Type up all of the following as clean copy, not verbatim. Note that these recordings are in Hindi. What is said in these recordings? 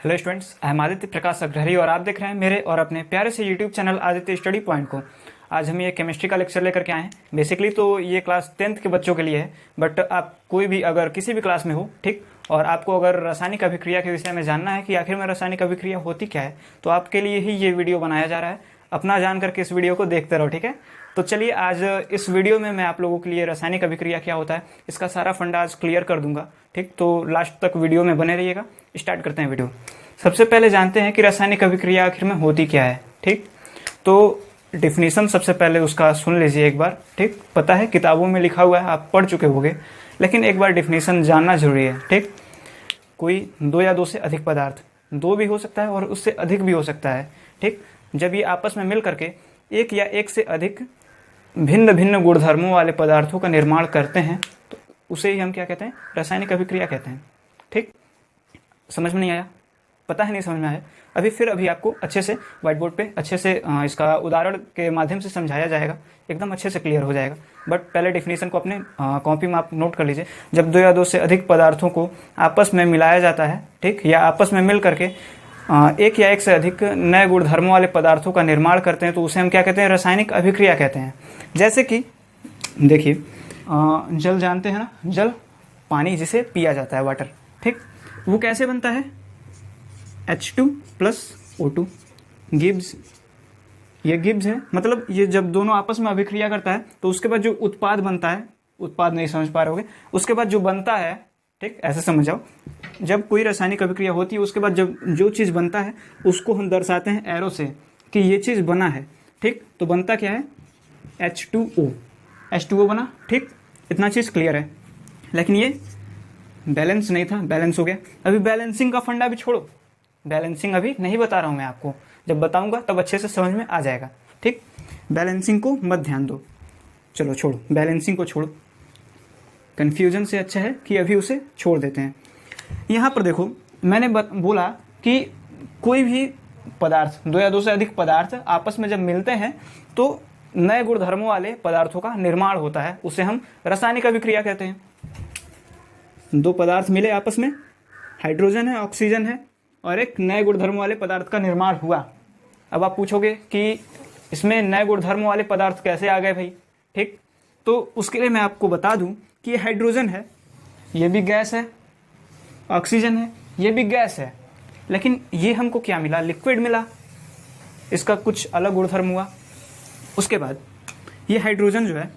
Hello students, I am Aditya Prakash Agrahari और आप देख रहे हैं मेरे और अपने प्यारे से YouTube channel Aditya study point को। आज हम ये केमिस्ट्री का लेक्चर लेकर के आए हैं। बेसिकली तो ये क्लास 10th के बच्चों के लिए है, बट आप कोई भी अगर किसी भी क्लास में हो, ठीक, और आपको अगर रासायनिक अभिक्रिया के विषय में जानना है कि आखिर में रासायनिक अभिक्रिया होती क्या है, तो आपके लिए ही ये वीडियो बनाया जा रहा है। अपना जान करके इस वीडियो को देखते रहो, ठीक है। तो चलिए आज इस वीडियो में मैं आप लोगों के लिए रासायनिक अभिक्रिया क्या होता है इसका सारा फंडा आज क्लियर कर दूंगा, ठीक। तो लास्ट तक वीडियो में बने रहिएगा। स्टार्ट करते हैं वीडियो। सबसे पहले जानते हैं कि रासायनिक अभिक्रिया आखिर में होती क्या है, ठीक। तो डिफिनीशन सबसे पहले उसका सुन लीजिए एक बार, ठीक। पता है किताबों में लिखा हुआ है, आप पढ़ चुके होंगे, लेकिन एक बार डिफिनीशन जानना जरूरी है, ठीक। कोई दो या दो से अधिक पदार्थ, दो भी हो सकता है और उससे अधिक भी हो सकता है, ठीक। जब ये आपस में मिल करके एक या एक से अधिक भिन्न भिन्न गुणधर्मों वाले पदार्थों का निर्माण करते हैं तो उसे ही हम क्या कहते हैं, रासायनिक अभिक्रिया कहते हैं, ठीक। समझ में नहीं आया? पता है नहीं समझ में आया? अभी आपको अच्छे से व्हाइट बोर्ड पे अच्छे से इसका उदाहरण के माध्यम से समझाया जाएगा, एकदम अच्छे से क्लियर हो जाएगा। बट पहले डेफिनेशन को अपने कॉपी में आप नोट कर लीजिए। जब दो या दो से अधिक पदार्थों को आपस में मिलाया जाता है, ठीक, या आपस में मिल करके एक या एक से अधिक नए गुणधर्मों वाले पदार्थों का निर्माण करते हैं तो उसे हम क्या कहते हैं, रासायनिक अभिक्रिया कहते हैं। जैसे कि देखिए, जल जानते हैं ना, जल पानी जिसे पिया जाता है, वाटर, ठीक। वो कैसे बनता है? H2 plus O2 Gibbs. ये गिब्स है, मतलब ये जब दोनों आपस में अभिक्रिया करता है तो उसके बाद जो उत्पाद बनता है, उत्पाद नहीं समझ पा रहे होगे, उसके बाद जो बनता है, ठीक, ऐसे समझ जाओ। जब कोई रासायनिक अभिक्रिया होती है उसके बाद जब जो चीज़ बनता है उसको हम दर्शाते हैं एरो से कि ये चीज़ बना है, ठीक। तो बनता क्या है? H2O, H2O बना, ठीक। इतना चीज़ क्लियर है। लेकिन ये बैलेंस नहीं था, बैलेंस हो गया। अभी बैलेंसिंग का फंडा भी छोड़ो, बैलेंसिंग अभी नहीं बता रहा हूं मैं आपको, जब बताऊंगा तब अच्छे से समझ में आ जाएगा, ठीक। बैलेंसिंग को मत ध्यान दो, चलो छोड़ो, बैलेंसिंग को छोड़ो, कंफ्यूजन से अच्छा है कि अभी उसे छोड़ देते हैं। यहाँ पर देखो, मैंने बोला कि कोई भी पदार्थ, दो या दो से अधिक पदार्थ आपस में जब मिलते हैं तो नए गुणधर्मों वाले पदार्थों का निर्माण होता है, उसे हम रासायनिक अभिक्रिया कहते हैं। दो पदार्थ मिले आपस में, हाइड्रोजन है, ऑक्सीजन है, और एक नए गुणधर्म वाले पदार्थ का निर्माण हुआ। अब आप पूछोगे कि इसमें नए गुणधर्म वाले पदार्थ कैसे आ गए भाई, ठीक। तो उसके लिए मैं आपको बता दूं कि ये हाइड्रोजन है, ये भी गैस है, ऑक्सीजन है, ये भी गैस है, लेकिन ये हमको क्या मिला? लिक्विड मिला, इसका कुछ अलग गुणधर्म हुआ। उसके बाद ये हाइड्रोजन जो है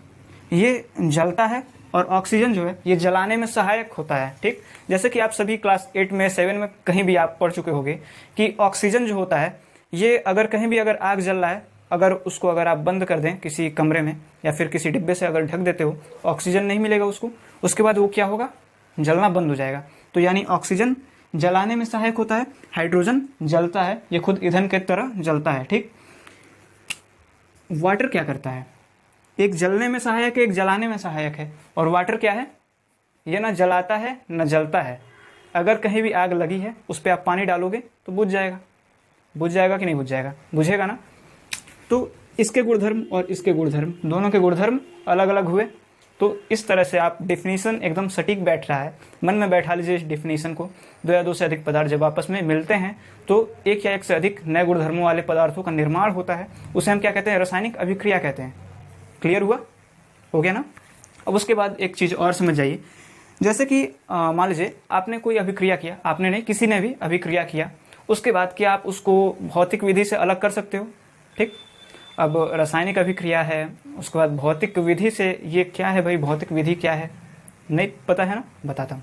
ये जलता है और ऑक्सीजन जो है ये जलाने में सहायक होता है, ठीक। जैसे कि आप सभी क्लास 8 में, 7 में कहीं भी आप पढ़ चुके होंगे कि ऑक्सीजन जो होता है ये अगर कहीं भी अगर आग जल रहा है, अगर उसको अगर आप बंद कर दें किसी कमरे में या फिर किसी डिब्बे से अगर ढक देते हो, ऑक्सीजन नहीं मिलेगा उसको, उसके बाद वो क्या होगा? जलना बंद हो जाएगा। तो यानी ऑक्सीजन जलाने में सहायक होता है, हाइड्रोजन जलता है, ये खुद ईंधन की तरह जलता है, ठीक। वाटर क्या करता है? एक जलने में सहायक है, एक जलाने में सहायक है। और वाटर क्या है? ये ना जलाता है न जलता है। अगर कहीं भी आग लगी है उस पर आप पानी डालोगे तो बुझ जाएगा। बुझ जाएगा कि नहीं बुझ जाएगा? बुझेगा ना। तो इसके गुणधर्म और इसके गुणधर्म, दोनों के गुणधर्म अलग अलग हुए। तो इस तरह से आप डिफिनीशन एकदम सटीक बैठ रहा है, मन में बैठा लीजिए इस डिफिनीशन को। दो या दो से अधिक पदार्थ जब आपस में मिलते हैं तो एक या एक से अधिक नए गुणधर्मों वाले पदार्थों का निर्माण होता है, उसे हम क्या कहते हैं? रासायनिक अभिक्रिया कहते हैं। क्लियर हुआ? हो गया ना। अब उसके बाद एक चीज़ और समझ जाइए। जैसे कि मान लीजिए आपने कोई अभिक्रिया किया, आपने नहीं, किसी ने भी अभिक्रिया किया, उसके बाद क्या आप उसको भौतिक विधि से अलग कर सकते हो, ठीक। अब रासायनिक अभिक्रिया है, उसके बाद भौतिक विधि से, ये क्या है भाई, भौतिक विधि क्या है? नहीं पता है ना, बताता हूँ।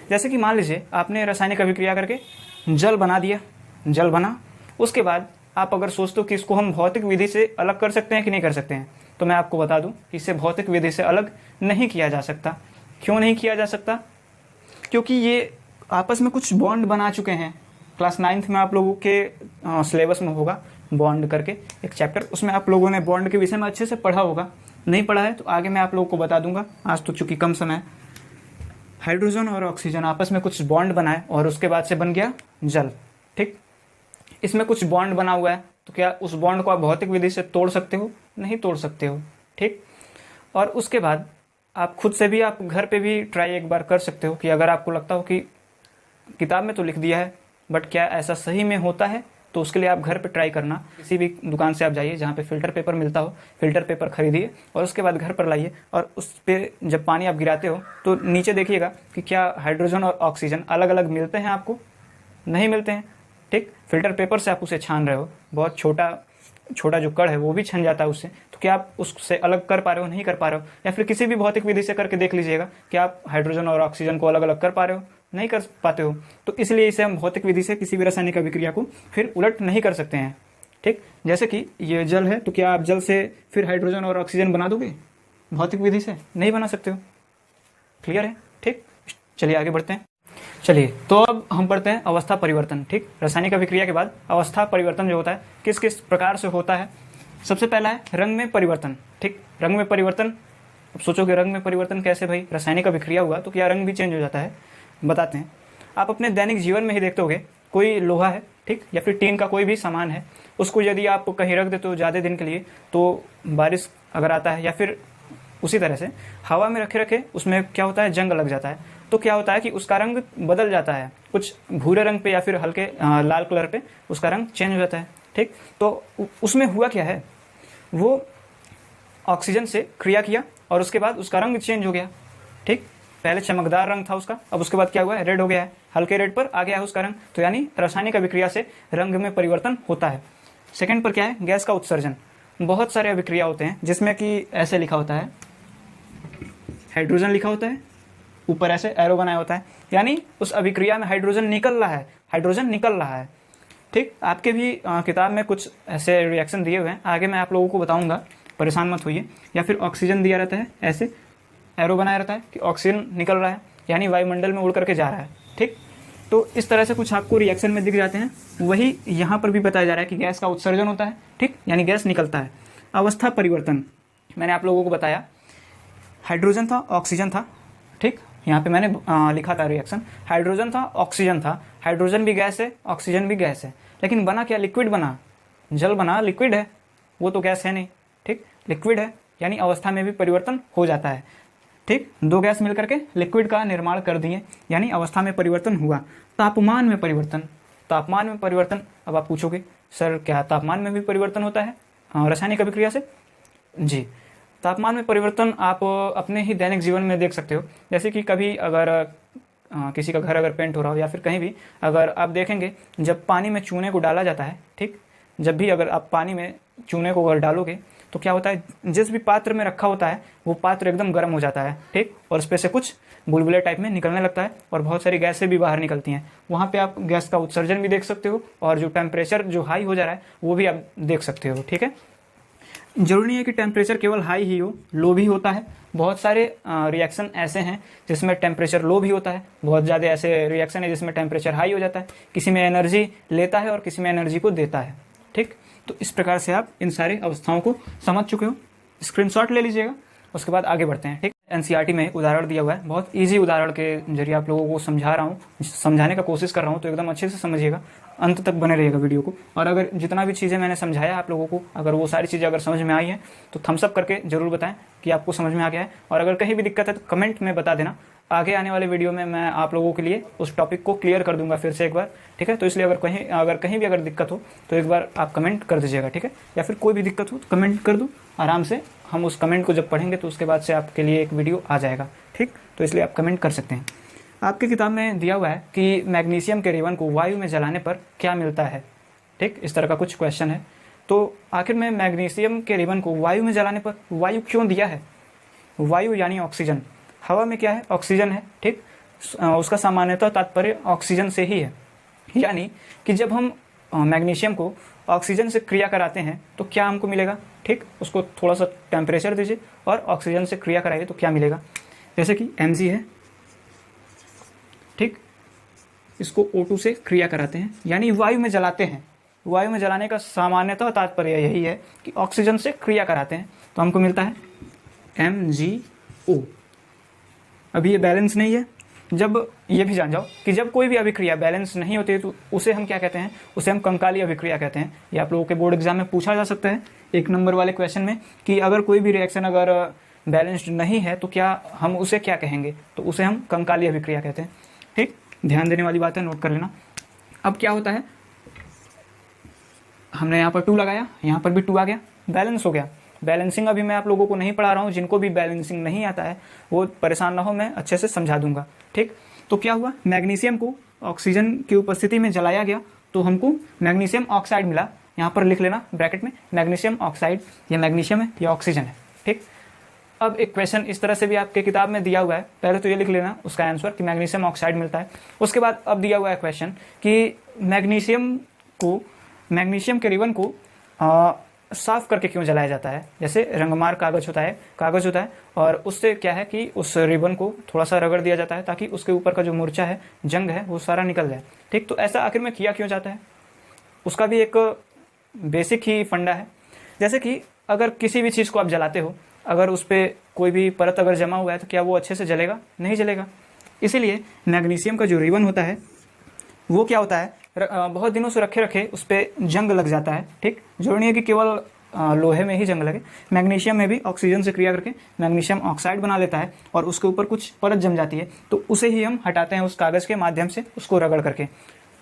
जैसे कि मान लीजिए आपने रासायनिक अभिक्रिया करके जल बना दिया, जल बना, उसके बाद आप अगर सोचते हो कि इसको हम भौतिक विधि से अलग कर सकते हैं कि नहीं कर सकते हैं, तो मैं आपको बता दूं कि इसे भौतिक विधि से अलग नहीं किया जा सकता। क्यों नहीं किया जा सकता? क्योंकि ये आपस में कुछ बॉन्ड बना चुके हैं। क्लास 9th में आप लोगों के सिलेबस में होगा बॉन्ड करके एक चैप्टर, उसमें आप लोगों ने बॉन्ड के विषय में अच्छे से पढ़ा होगा। नहीं पढ़ा है तो आगे मैं आप लोगों को बता दूंगा, आज तो चूंकि कम समय। हाइड्रोजन और ऑक्सीजन आपस में कुछ बॉन्ड बनाए और उसके बाद से बन गया जल, ठीक। इसमें कुछ बॉन्ड बना हुआ है, तो क्या उस बॉन्ड को आप भौतिक विधि से तोड़ सकते हो? नहीं तोड़ सकते हो, ठीक। और उसके बाद आप खुद से भी, आप घर पे भी ट्राई एक बार कर सकते हो कि अगर आपको लगता हो कि किताब में तो लिख दिया है बट क्या ऐसा सही में होता है? तो उसके लिए आप घर पे ट्राई करना, किसी भी दुकान से आप जाइए जहाँ पे फ़िल्टर पेपर मिलता हो, फ़िल्टर पेपर खरीदिए और उसके बाद घर पर लाइए और उस पर जब पानी आप गिराते हो तो नीचे देखिएगा कि क्या हाइड्रोजन और ऑक्सीजन अलग अलग मिलते हैं आपको? नहीं मिलते हैं। ठीक, फ़िल्टर पेपर से आप उसे छान रहे हो, बहुत छोटा जो कण है वो भी छन जाता है उससे, तो क्या आप उससे अलग कर पा रहे हो? नहीं कर पा रहे हो। या फिर किसी भी भौतिक विधि से करके देख लीजिएगा कि आप हाइड्रोजन और ऑक्सीजन को अलग अलग कर पा रहे हो? नहीं कर पाते हो। तो इसलिए इसे हम भौतिक विधि से किसी भी रासायनिक अभिक्रिया को फिर उलट नहीं कर सकते हैं। ठीक, जैसे कि ये जल है, तो क्या आप जल से फिर हाइड्रोजन और ऑक्सीजन बना दोगे भौतिक विधि से? नहीं बना सकते हो। क्लियर है? ठीक, चलिए आगे बढ़ते हैं। चलिए, तो अब हम पढ़ते हैं अवस्था परिवर्तन। ठीक, रासायनिक अभिक्रिया के बाद अवस्था परिवर्तन जो होता है किस किस प्रकार से होता है। सबसे पहला है रंग में परिवर्तन। ठीक, रंग में परिवर्तन। अब सोचोगे रंग में परिवर्तन कैसे भाई? रासायनिक अभिक्रिया हुआ तो क्या रंग भी चेंज हो जाता है? बताते हैं। आप अपने दैनिक जीवन में ही देखते होगे, कोई लोहा है, ठीक, या फिर टीन का कोई भी सामान है, उसको यदि आप कहीं रख देते हो ज़्यादा दिन के लिए, तो बारिश अगर आता है या फिर उसी तरह से हवा में रखे रखे उसमें क्या होता है, जंग लग जाता है, तो क्या होता है कि उसका रंग बदल जाता है, कुछ भूरे रंग पे या फिर हल्के लाल कलर पे उसका रंग चेंज हो जाता है। ठीक, तो उसमें हुआ क्या है, वो ऑक्सीजन से क्रिया किया और उसके बाद उसका रंग चेंज हो गया। ठीक, पहले चमकदार रंग था उसका, अब उसके बाद क्या हुआ है, रेड हो गया है, हल्के रेड पर आ गया है उसका रंग। तो यानी रासायनिक अभिक्रिया से रंग में परिवर्तन होता है। सेकंड पर क्या है, गैस का उत्सर्जन। बहुत सारे अभिक्रिया होते हैं जिसमें कि ऐसे लिखा होता है, हाइड्रोजन लिखा होता है, ऊपर ऐसे एरो बनाया होता है, यानी उस अभिक्रिया में हाइड्रोजन निकल रहा है, हाइड्रोजन निकल रहा है। ठीक, आपके भी किताब में कुछ ऐसे रिएक्शन दिए हुए हैं, आगे मैं आप लोगों को बताऊंगा, परेशान मत होइए। या फिर ऑक्सीजन दिया रहता है, ऐसे एरो बनाया रहता है कि ऑक्सीजन निकल रहा है, यानी वायुमंडल में उड़ करके जा रहा है। ठीक, तो इस तरह से कुछ आपको रिएक्शन में दिख जाते हैं। वही यहाँ पर भी बताया जा रहा है कि गैस का उत्सर्जन होता है। ठीक, यानी गैस निकलता है। अवस्था परिवर्तन, मैंने आप लोगों को बताया, हाइड्रोजन था, ऑक्सीजन था। ठीक, यहाँ पे मैंने लिखा था रिएक्शन, हाइड्रोजन था, ऑक्सीजन था, हाइड्रोजन भी गैस है, ऑक्सीजन भी गैस है, लेकिन बना क्या, लिक्विड बना, जल बना, लिक्विड है, वो तो गैस है नहीं। ठीक, लिक्विड है, यानी अवस्था में भी परिवर्तन हो जाता है। ठीक, दो गैस मिलकर के लिक्विड का निर्माण कर दिए, यानी अवस्था में परिवर्तन हुआ। तापमान में परिवर्तन, तापमान में परिवर्तन। अब आप पूछोगे सर क्या तापमान में भी परिवर्तन होता है रासायनिक अभिक्रिया से? जी, तापमान में परिवर्तन आप अपने ही दैनिक जीवन में देख सकते हो। जैसे कि कभी अगर किसी का घर अगर पेंट हो रहा हो या फिर कहीं भी अगर आप देखेंगे, जब पानी में चूने को डाला जाता है, ठीक, जब भी अगर आप पानी में चूने को अगर डालोगे तो क्या होता है, जिस भी पात्र में रखा होता है वो पात्र एकदम गर्म हो जाता है। ठीक, और उस पर से कुछ बुलबुले टाइप में निकलने लगता है और बहुत सारी गैसें भी बाहर निकलती हैं। वहाँ पे आप गैस का उत्सर्जन भी देख सकते हो और जो टेम्परेचर जो हाई हो जा रहा है वो भी आप देख सकते हो। ठीक है, जरूरी नहीं है कि टेम्परेचर केवल हाई ही हो, लो भी होता है। बहुत सारे रिएक्शन ऐसे हैं जिसमें टेम्परेचर लो भी होता है, बहुत ज़्यादा ऐसे रिएक्शन है जिसमें टेम्परेचर हाई हो जाता है। किसी में एनर्जी लेता है और किसी में एनर्जी को देता है। ठीक, तो इस प्रकार से आप इन सारे अवस्थाओं को समझ चुके हो। स्क्रीनशॉट ले लीजिएगा, उसके बाद आगे बढ़ते हैं। ठीक, एनसीईआरटी में उदाहरण दिया हुआ है, बहुत इजी उदाहरण के जरिए आप लोगों को समझा रहा हूँ, समझाने का कोशिश कर रहा हूँ, तो एकदम अच्छे से समझिएगा, अंत तक बने रहिएगा वीडियो को। और अगर जितना भी चीज़ें मैंने समझाया आप लोगों को, अगर वो सारी चीज़ें अगर समझ में आई हैं तो थम्स अप करके जरूर बताएं कि आपको समझ में आ गया है। और अगर कहीं भी दिक्कत है तो कमेंट में बता देना, आगे आने वाले वीडियो में मैं आप लोगों के लिए उस टॉपिक को क्लियर कर दूंगा फिर से एक बार। ठीक है, तो इसलिए अगर कहीं भी अगर दिक्कत हो तो एक बार आप कमेंट कर दीजिएगा। ठीक है, या फिर कोई भी दिक्कत हो तो कमेंट कर दो आराम से, हम उस कमेंट को जब पढ़ेंगे तो उसके बाद से आपके लिए एक वीडियो आ जाएगा। ठीक, तो इसलिए आप कमेंट कर सकते हैं। आपकी किताब में दिया हुआ है कि मैग्नीशियम के रिबन को वायु में जलाने पर क्या मिलता है। ठीक, इस तरह का कुछ क्वेश्चन है। तो आखिर में मैग्नीशियम के रिबन को वायु में जलाने पर वायु क्यों दिया है? वायु यानी ऑक्सीजन, हवा में क्या है, ऑक्सीजन है। ठीक, उसका सामान्यतः तात्पर्य ऑक्सीजन से ही है, यानी कि जब हम मैग्नीशियम को ऑक्सीजन से क्रिया कराते हैं तो क्या हमको मिलेगा। ठीक, उसको थोड़ा सा टेम्परेचर दीजिए और ऑक्सीजन से क्रिया कराइए तो क्या मिलेगा। जैसे कि Mg है, ठीक, इसको O2 से क्रिया कराते हैं, यानी वायु में जलाते हैं। वायु में जलाने का सामान्यतः तात्पर्य यही है कि ऑक्सीजन से क्रिया कराते हैं, तो हमको मिलता है MgO। अभी ये बैलेंस नहीं है, जब ये भी जान जाओ कि जब कोई भी अभिक्रिया बैलेंस नहीं होती है तो उसे हम क्या कहते हैं, उसे हम कंकाली अभिक्रिया कहते हैं। ये आप लोगों के बोर्ड एग्जाम में पूछा जा सकता है 1 नंबर वाले क्वेश्चन में कि अगर कोई भी रिएक्शन अगर बैलेंस्ड नहीं है तो क्या हम उसे क्या कहेंगे, तो उसे हम कंकाली अभिक्रिया कहते हैं। ठीक, ध्यान देने वाली बात है, नोट कर लेना। अब क्या होता है, हमने यहाँ पर 2 लगाया, यहाँ पर भी 2 आ गया, बैलेंस हो गया। बैलेंसिंग अभी मैं आप लोगों को नहीं पढ़ा रहा हूँ, जिनको भी बैलेंसिंग नहीं आता है वो परेशान ना हो, मैं अच्छे से समझा दूंगा। ठीक, तो क्या हुआ, मैग्नीशियम को ऑक्सीजन की उपस्थिति में जलाया गया तो हमको मैग्नीशियम ऑक्साइड मिला। यहाँ पर लिख लेना ब्रैकेट में मैग्नीशियम ऑक्साइड, ये मैग्नीशियम है, ये ऑक्सीजन है। ठीक, अब एक क्वेश्चन इस तरह से भी आपके किताब में दिया हुआ है, पहले तो ये लिख लेना उसका आंसर कि मैग्नीशियम ऑक्साइड मिलता है। उसके बाद अब दिया हुआ है क्वेश्चन कि मैग्नीशियम के रिबन को साफ करके क्यों जलाया जाता है। जैसे रंगमार कागज होता है और उससे क्या है कि उस रिबन को थोड़ा सा रगड़ दिया जाता है ताकि उसके ऊपर का जो मूर्छा है, जंग है, वो सारा निकल जाए। ठीक, तो ऐसा आखिर में किया क्यों जाता है, उसका भी एक बेसिक ही फंडा है। जैसे कि अगर किसी भी चीज़ को आप जलाते हो, अगर उस पर कोई भी परत अगर जमा हुआ है तो क्या वो अच्छे से जलेगा, नहीं जलेगा। इसीलिए मैग्नीशियम का जो रिबन होता है वो क्या होता है, बहुत दिनों से रखे उस पर जंग लग जाता है। ठीक, जरूरी नहीं है कि केवल लोहे में ही जंग लगे, मैग्नीशियम में भी ऑक्सीजन से क्रिया करके मैग्नीशियम ऑक्साइड बना लेता है और उसके ऊपर कुछ परत जम जाती है, तो उसे ही हम हटाते हैं उस कागज़ के माध्यम से, उसको रगड़ करके।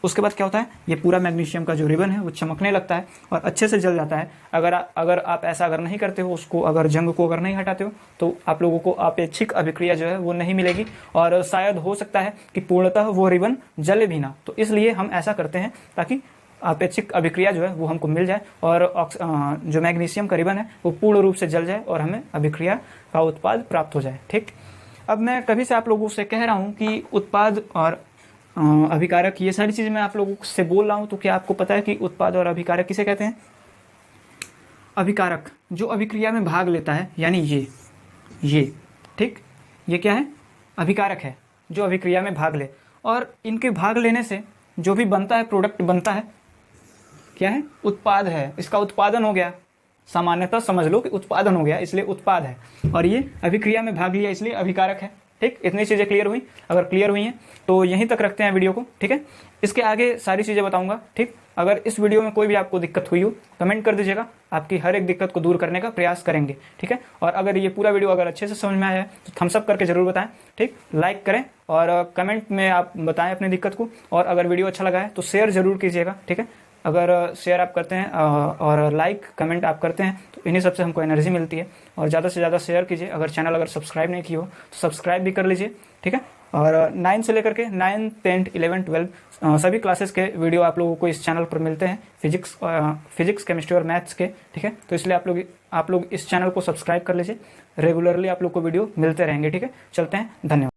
उसके बाद क्या होता है, ये पूरा मैग्नीशियम का जो रिबन है वो चमकने लगता है और अच्छे से जल जाता है। अगर आप ऐसा अगर नहीं करते हो, उसको अगर जंग को अगर नहीं हटाते हो, तो आप लोगों को अपेक्षिक अभिक्रिया जो है वो नहीं मिलेगी और शायद हो सकता है कि पूर्णतः वो रिबन जले भी ना। तो इसलिए हम ऐसा करते हैं ताकि अपेक्षिक अभिक्रिया जो है वो हमको मिल जाए और जो मैग्नीशियम का रिबन है वो पूर्ण रूप से जल जाए और हमें अभिक्रिया का उत्पाद प्राप्त हो जाए। ठीक, अब मैं कभी से आप लोगों से कह रहा हूँ कि उत्पाद और अभिकारक, ये सारी चीज़ें मैं आप लोगों से बोल रहा हूँ, तो क्या आपको पता है कि उत्पाद और अभिकारक किसे कहते हैं। अभिकारक जो अभिक्रिया में भाग लेता है, यानी ये ठीक, ये क्या है, अभिकारक है जो अभिक्रिया में भाग ले, और इनके भाग लेने से जो भी बनता है, प्रोडक्ट बनता है, क्या है, उत्पाद है। इसका उत्पादन हो गया, सामान्यतः समझ लो कि उत्पादन हो गया, इसलिए उत्पाद है, और ये अभिक्रिया में भाग लिया इसलिए अभिकारक है। ठीक, इतनी चीज़ें क्लियर हुई। अगर क्लियर हुई हैं तो यहीं तक रखते हैं वीडियो को। ठीक है, इसके आगे सारी चीज़ें बताऊंगा। ठीक, अगर इस वीडियो में कोई भी आपको दिक्कत हुई हो कमेंट कर दीजिएगा, आपकी हर एक दिक्कत को दूर करने का प्रयास करेंगे। ठीक है, और अगर ये पूरा वीडियो अगर अच्छे से समझ में आया है तो थम्स अप करके जरूर बताएं। ठीक, लाइक करें और कमेंट में आप बताएं अपनी दिक्कत को, और अगर वीडियो अच्छा लगा है तो शेयर जरूर कीजिएगा। ठीक है, अगर शेयर आप करते हैं और लाइक कमेंट आप करते हैं तो इन्हीं सबसे हमको एनर्जी मिलती है, और ज़्यादा से ज़्यादा शेयर कीजिए। अगर चैनल अगर सब्सक्राइब नहीं की हो तो सब्सक्राइब भी कर लीजिए। ठीक है, और 9 से लेकर के 9, 10, 11, 12 सभी क्लासेस के वीडियो आप लोगों को इस चैनल पर मिलते हैं, फिजिक्स केमिस्ट्री और मैथ्स के। ठीक है, तो इसलिए आप लोग इस चैनल को सब्सक्राइब कर लीजिए, रेगुलरली आप लोग को वीडियो मिलते रहेंगे। ठीक है, चलते हैं, धन्यवाद।